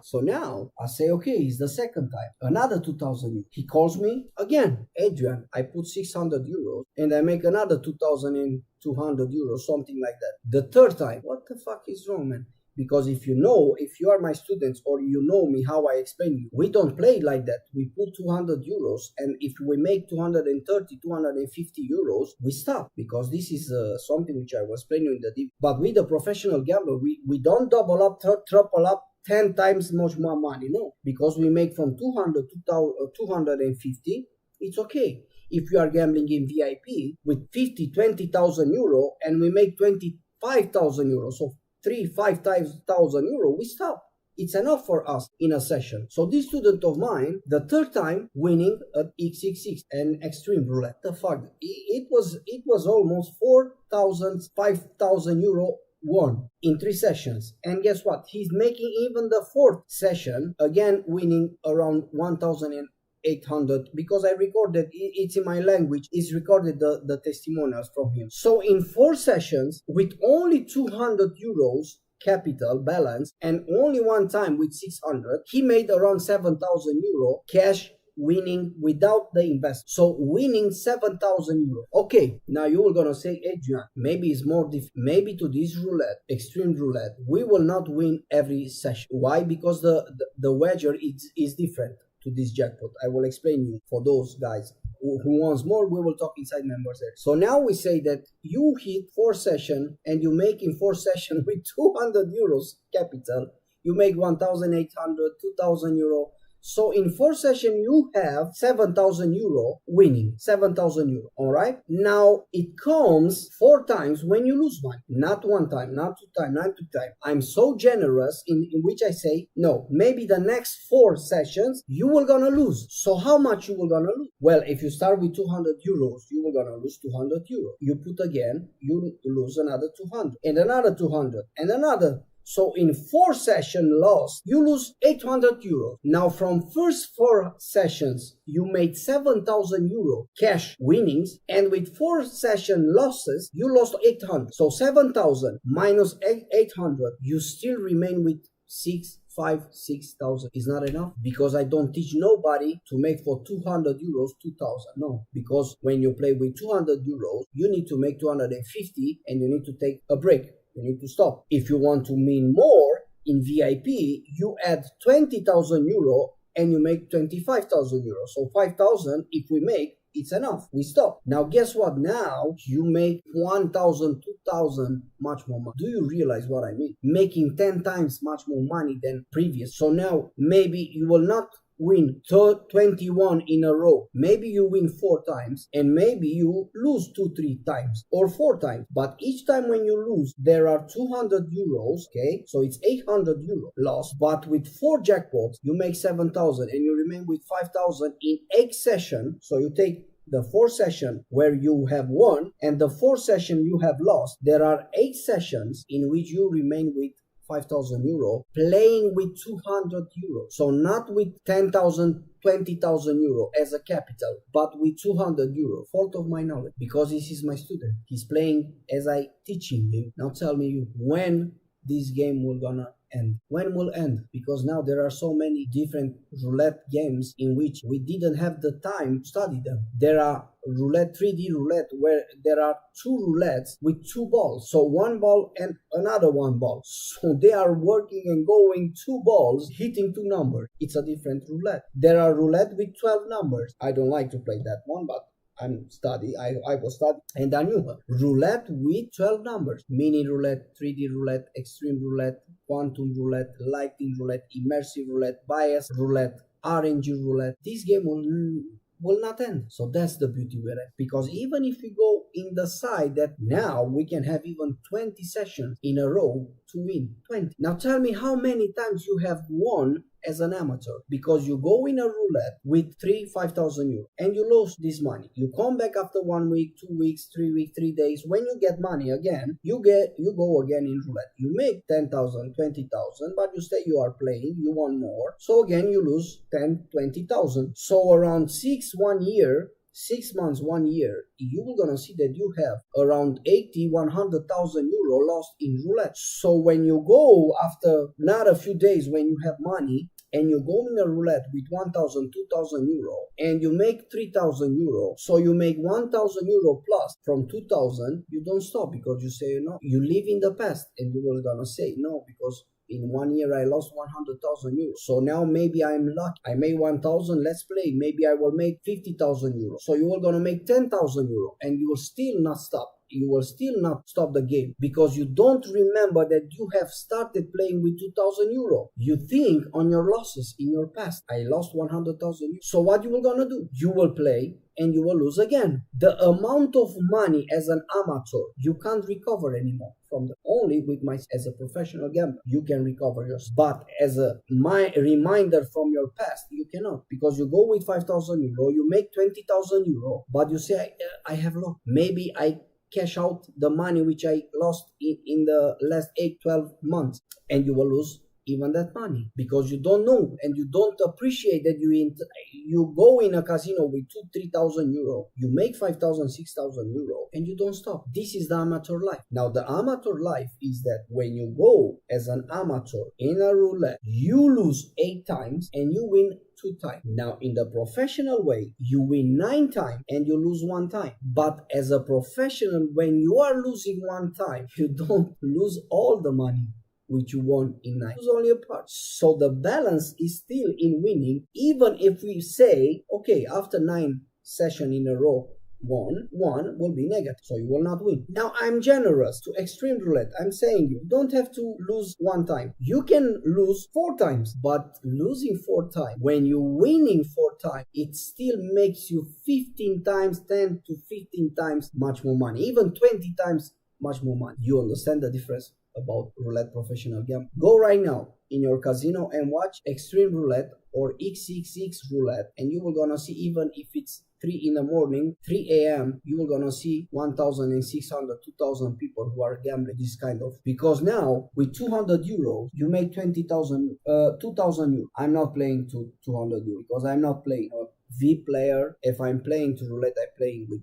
So now I say, okay, it's the second time, another 2,000 euros. He calls me again, Adrian, I put 600 euros and I make another 2,200 euros, something like that. The third time, what the fuck is wrong, man? Because if you are my students, or you know me, how I explain you, we don't play like that. We put 200 euros, and if we make 230, 250 euros, we stop, because this is something which I was explaining in the deep. But with the professional gambler, we don't double up, triple up, 10 times much more money, no, because we make from 200 to 250, it's okay. If you are gambling in VIP with 50, 20,000 euro, and we make 25,000 euros, so 5,000 euro, we stop. It's enough for us in a session. So this student of mine, the third time winning at XXX and extreme roulette, the fuck, it was almost 4,000, 5,000 euro won in 3 sessions. And guess what? He's making even the 4th session again winning around 1,800, because I recorded, it's in my language, it's recorded the testimonials from him. So in 4 sessions with only 200 euros capital balance and only one time with 600, he made around 7,000 euro cash winning without the investment. So winning 7,000 euro. Okay, now you are gonna say, Adrian, maybe it's more maybe to this roulette, extreme roulette, we will not win every session. Why? Because the wager is different to this jackpot. I will explain you for those guys who wants more. We will talk inside members there. So now we say that you hit 4 sessions and you make in 4 sessions with 200 euros capital, you make 1,800, 2,000 euro. So in 4 sessions, you have 7,000 euro winning, 7,000 euro. All right. Now it comes 4 times when you lose money, not 1 time, not 2 times, not 2 times. I'm so generous in which I say, no, maybe the next 4 sessions, you will gonna lose. So how much you will gonna lose? Well, if you start with 200 euros, you will gonna lose 200 euros. You put again, you lose another 200 and another 200 and another. So in 4 session loss, you lose 800 euros. Now from first 4 sessions, you made 7,000 euro cash winnings, and with 4 session losses, you lost 800. So 7,000 minus 800, you still remain with 6,000. Is not enough, because I don't teach nobody to make for 200 euros 2,000. No, because when you play with 200 euros, you need to make 250 and you need to take a break. You need to stop. If you want to win more in VIP, you add 20,000 euro and you make 25,000 euro. So 5,000, if we make, it's enough. We stop. Now guess what? Now you make 1,000, 2,000, much more money. Do you realize what I mean? Making 10 times much more money than previous. So now maybe you will not win 21 in a row. Maybe you win 4 times and maybe you lose 2-3 times or 4 times. But each time when you lose, there are 200 euros. Okay, so it's 800 euro loss. But with 4 jackpots, you make 7,000 and you remain with 5,000 in 8 sessions. So you take the 4 session where you have won and the 4 session you have lost. There are 8 sessions in which you remain with 5,000 euro, playing with 200 euro. So not with 10,000, 20,000 euro as a capital, but with 200 euro. Fault of my knowledge, because this is my student. He's playing as I teaching him. Now tell me you, when this game will gonna end? When will end? Because now there are so many different roulette games in which we didn't have the time to study them. There are roulette, 3D roulette, where there are 2 roulettes with 2 balls. So 1 ball and another 1 ball. So they are working and going 2 balls, hitting 2 numbers. It's a different roulette. There are roulette with 12 numbers. I don't like to play that one, but I was studying and I knew her. Roulette with 12 numbers. Mini roulette, 3D roulette, extreme roulette, quantum roulette, lighting roulette, immersive roulette, bias roulette, RNG roulette. This game will not end. So that's the beauty with it. Because even if we go in the side that now we can have even 20 sessions in a row to win 20. Now tell me how many times you have won as an amateur, because you go in a roulette with 5,000 euro and you lose this money. You come back after 1 week, 2 weeks, 3 weeks, 3 days. When you get money again, you go again in roulette. You make 10,000, 20,000, but you stay, you are playing, you want more. So again, you lose 10, 20,000. So around 6 months, 1 year, you will gonna see that you have around 80, 100,000 euro lost in roulette. So when you go after not a few days, when you have money and you go in a roulette with 1,000, 2,000 euro and you make 3,000 euro, so you make 1,000 euro plus from 2,000, you don't stop, because you say, no, you live in the past, and you will gonna say no, because in 1 year I lost 100,000 euros. So now maybe I'm lucky. I made 1,000, let's play. Maybe I will make 50,000 euros. So you are going to make 10,000 euros and you will still not stop. You will still not stop the game, because you don't remember that you have started playing with 2,000 euro. You think on your losses in your past. I lost 100,000 euros. So what you will gonna do? You will play and you will lose again. The amount of money as an amateur, you can't recover anymore from the only with as a professional gambler, you can recover yours. But as a reminder from your past, you cannot, because you go with 5,000 euro, you make 20,000 euro, but you say, I have lost. Maybe I cash out the money which I lost in the last 8-12 months, and you will lose even that money, because you don't know and you don't appreciate that you go in a casino with 2,000-3,000 euro, you make 5,000, 6,000 euro, and you don't stop. This is the amateur life. Now the amateur life is that when you go as an amateur in a roulette, you lose 8 times and you win 2 times. Now in the professional way, you win 9 times and you lose 1 time. But as a professional, when you are losing 1 time, you don't lose all the money which you won in 9. It's only a part. So the balance is still in winning, even if we say, okay, after 9 sessions in a row, won, one will be negative, so you will not win. Now I'm generous to extreme roulette. I'm saying you don't have to lose one time. You can lose 4 times, but losing 4 times, when you're winning 4 times, it still makes you 15 times, 10 to 15 times much more money, even 20 times much more money. You understand the difference about roulette professional game? Go right now in your casino and watch extreme roulette or XXX roulette, and you will gonna see, even if it's 3 in the morning, 3 a.m., you will gonna see 1,600, 2,000 people who are gambling this kind of. Because now with 200 euros, you make 2,000 euros. I'm not playing to 200 euros because I'm not playing a V player. If I'm playing to roulette, I'm playing with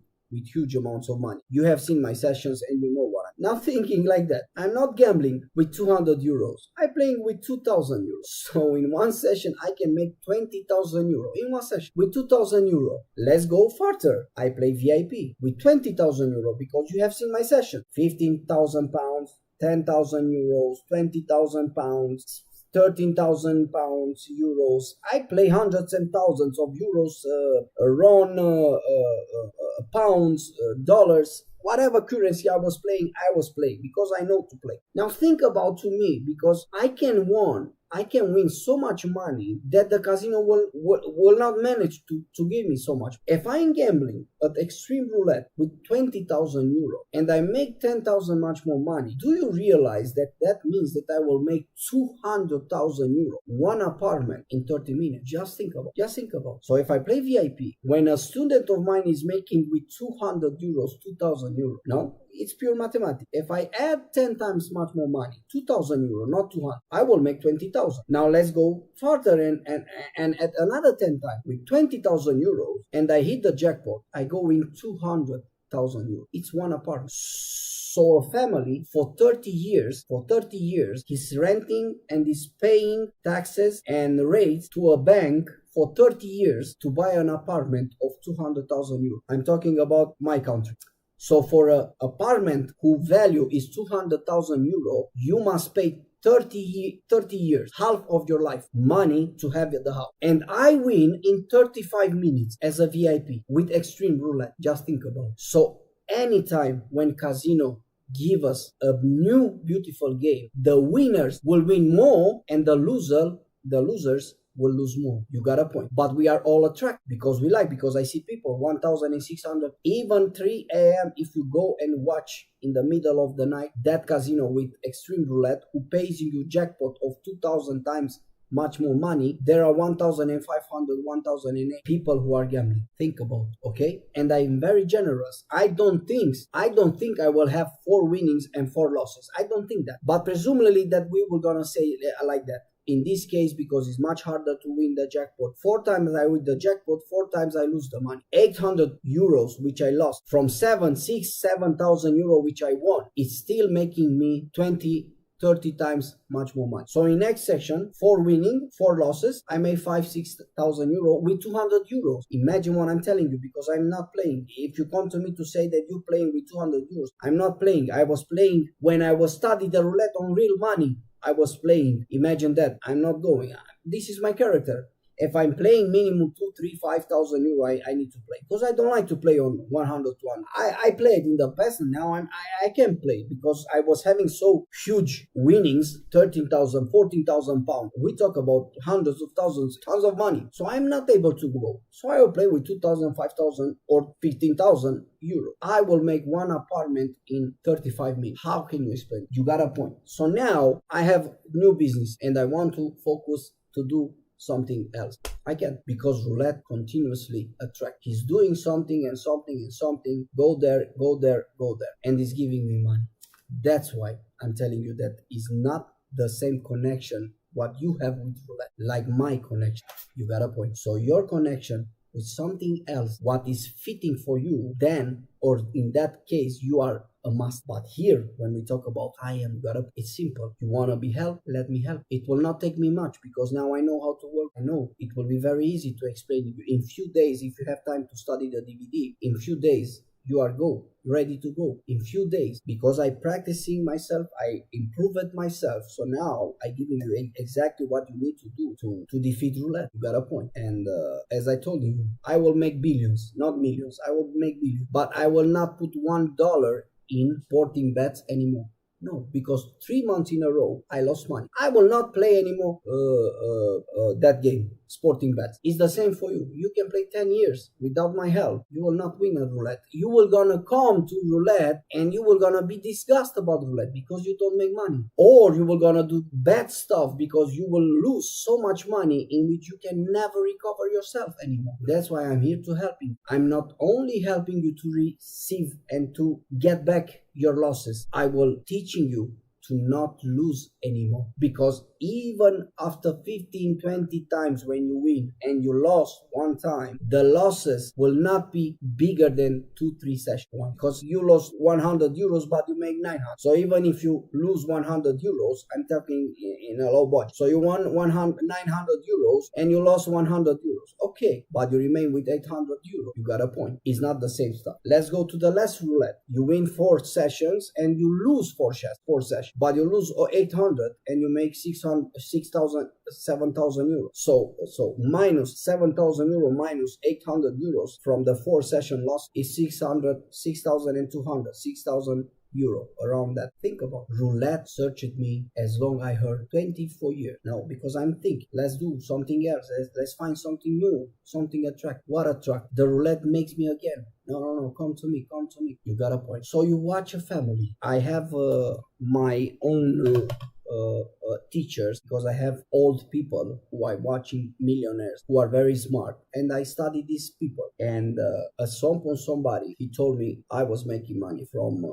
huge amounts of money. You have seen my sessions and you know what I'm not thinking like that. I'm not gambling with 200 euros. I'm playing with 2,000 euros. So in one session, I can make 20,000 euros in one session with 2,000 euros. Let's go further. I play VIP with 20,000 euros because you have seen my session. 15,000 pounds, 10,000 euros, 20,000 pounds, 13,000 pounds, euros. I play hundreds and thousands of euros, pounds, dollars, whatever currency I was playing because I know to play. Now think about to me, because I can win so much money that the casino will not manage to give me so much. If I'm gambling at extreme roulette with 20,000 euro and I make 10,000 much more money, do you realize that means that I will make 200,000 euro, one apartment in 30 minutes? Just think about. So if I play VIP, when a student of mine is making with 200 euros, 2,000 euros, no? It's pure mathematics. If I add 10 times much more money, 2,000 euro, not 200, I will make 20,000. Now let's go further and at another 10 times with 20,000 euros, and I hit the jackpot, I go in 200,000 euros. It's one apartment. So a family for 30 years, he's renting and is paying taxes and rates to a bank for 30 years to buy an apartment of 200,000 euros. I'm talking about my country. So for an apartment whose value is 200,000 euro, you must pay 30 years, half of your life, money to have the house. And I win in 35 minutes as a VIP with extreme roulette. Just think about it. So anytime when casino give us a new beautiful game, the winners will win more and the losers will lose more. You got a point. But we are all attracted because I see people 1,600, even 3 a.m. if you go and watch in the middle of the night that casino with extreme roulette who pays you jackpot of 2,000 times much more money, there are 1,500, 1,008 people who are gambling. Think about it, okay? And I'm very generous. I don't think I will have 4 winnings and 4 losses. I don't think that. But presumably that we were gonna say like that. In this case, because it's much harder to win the jackpot. 4 times I win the jackpot, 4 times I lose the money. 800 euros, which I lost, from 7,000 euro, which I won, it's still making me 30 times much more money. So in next section, 4 winning, 4 losses, I made 6,000 euro with 200 euros. Imagine what I'm telling you, because I'm not playing. If you come to me to say that you're playing with 200 euros, I'm not playing. I was playing when I was studying the roulette on real money. I was playing. Imagine that. I'm not going. This is my character. If I'm playing minimum 2, 3, 5,000 euro, I need to play. Because I don't like to play on 100 to 100. I played in the past and now I can play because I was having so huge winnings, 13,000, 14,000 pounds. We talk about hundreds of thousands, tons of money. So I'm not able to go. So I will play with 2,000, 5,000 or 15,000 euro. I will make one apartment in 35 minutes. How can you explain? You got a point. So now I have new business and I want to focus to do something else. I can, because roulette continuously attract. He's doing something and something and something. Go there, and it's giving me money. That's why I'm telling you that is not the same connection what you have with roulette, like my connection. You got a point. So your connection with something else, what is fitting for you, then, or in that case, you are a must. But here, when we talk about I am got up, it's simple. You want to be helped? Let me help. It will not take me much because now I know how to work. I know it will be very easy to explain to you. In few days, if you have time to study the DVD, in few days, you are ready to go in few days, because I practicing myself, I improved myself. So now I giving you exactly what you need to do to defeat roulette. You got a point. And as I told you, I will make billions, not millions. I will make billions, but I will not put $1 in sporting bets anymore. No, because 3 months in a row I lost money. I will not play anymore that game, sporting bets. It's the same for you. You can play 10 years without my help. You will not win at roulette. You will gonna come to roulette and you will gonna be disgusted about roulette because you don't make money. Or you will gonna do bad stuff because you will lose so much money in which you can never recover yourself anymore. That's why I'm here to help you. I'm not only helping you to receive and to get back your losses. I will teaching you to not lose anymore, because even after 15, 20 times when you win and you lost one time, the losses will not be bigger than 2-3 sessions, because you lost 100 euros but you make 900. So even if you lose 100 euros, I'm talking in a low budget, so you won 900 euros and you lost 100 euros, okay, but you remain with 800 euros. You got a point. It's not the same stuff. Let's go to the last roulette. You win 4 sessions and you lose 4 sessions, but you lose 800 and you make 6,000, 7,000 euros. So minus 7,000 euros minus 800 euros from the 4 session loss is 6,200, 6,000 euro, around that. Think about roulette. Searched me as long I heard 24 years now, because I'm thinking, let's do something else, let's find something new, something attract. What attract? The roulette makes me again. No, come to me. You got a point. So you watch a family. I have my own teachers, because I have old people who are watching millionaires who are very smart, and I study these people. And at some point somebody, he told me I was making money from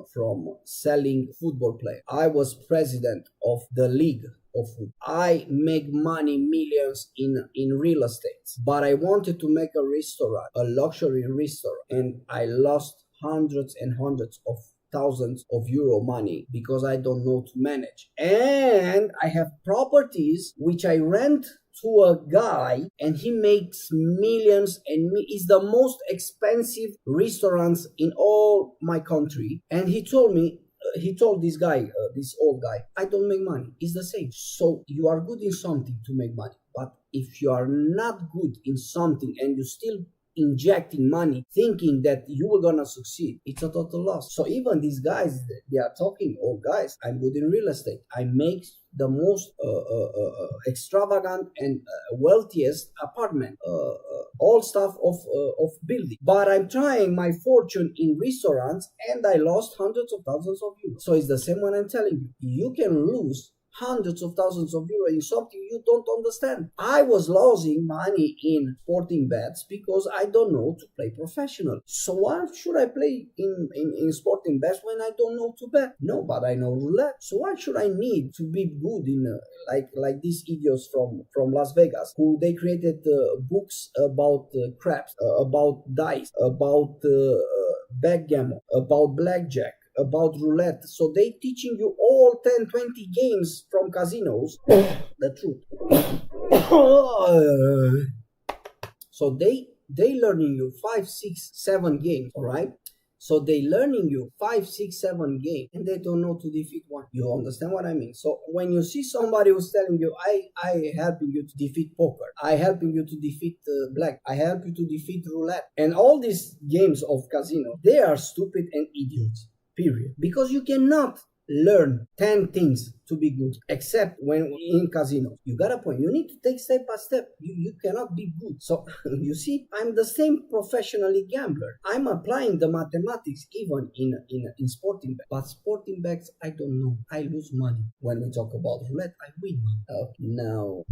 selling football players. I was president of the league of food. I make money, millions in real estate, but I wanted to make a restaurant, a luxury restaurant, and I lost hundreds and hundreds of thousands of euro money because I don't know to manage. And I have properties which I rent to a guy and he makes millions, and is the most expensive restaurants in all my country. And he told me, he told this guy, this old guy, I don't make money. It's the same. So you are good in something to make money, but if you are not good in something and you still injecting money thinking that you were gonna succeed, it's a total loss. So even these guys, they are talking, oh guys, I'm good in real estate, I make the most extravagant and wealthiest apartment, all stuff of building, but I'm trying my fortune in restaurants and I lost hundreds of thousands of euros. So it's the same when I'm telling you can lose hundreds of thousands of euros in something you don't understand. I was losing money in sporting bets because I don't know to play professional. So why should I play in sporting bets when I don't know to bet? No, but I know roulette. So why should I need to be good in like these idiots from Las Vegas, who they created books about craps, about dice, about backgammon, about blackjack, about roulette. So they teaching you all 10, 20 games from casinos. The truth. So they learning you 5, 6, 7 games, all right? So they learning you 5, 6, 7 games, and they don't know to defeat one. You understand what I mean? So when you see somebody who's telling you, I helping you to defeat poker, I helping you to defeat black, I help you to defeat roulette, and all these games of casino, they are stupid and idiots. Period. Because you cannot learn 10 things to be good, except when in casinos. You got a point. You need to take step by step. You cannot be good. So you see, I'm the same professionally gambler. I'm applying the mathematics even in sporting bets. But sporting bets, I don't know. I lose money. When we talk about roulette, I win money. Now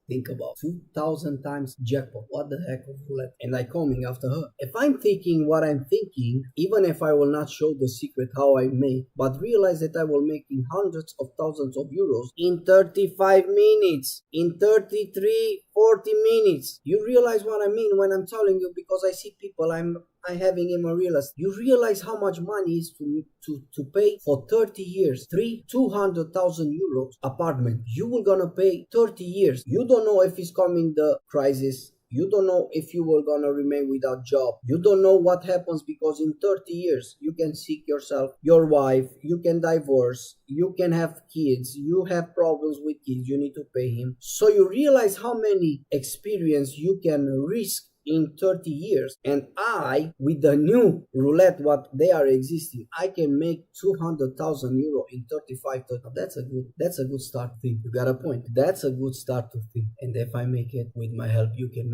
think about 2,000 times jackpot. What the heck of roulette? And I coming after her. If I'm thinking what I'm thinking, even if I will not show the secret how I make, but realize that I will making hundreds of thousands of euros in 35 minutes, in 33, 40 minutes. You realize what I mean when I'm telling you, because I see people I'm having in my real estate. You realize how much money is to pay for 30 years, 200,000 euros apartment. You will gonna pay 30 years. You don't know if it's coming the crisis You don't know if you will gonna remain without job. You don't know what happens, because in 30 years you can seek yourself your wife, you can divorce, you can have kids, you have problems with kids, you need to pay him. So you realize how many experience you can risk in 30 years. And I, with the new roulette, what they are existing, I can make 200,000 euro in 35. That's a good start to think. You got a point. That's a good start to think. And if I make it with my help, you can make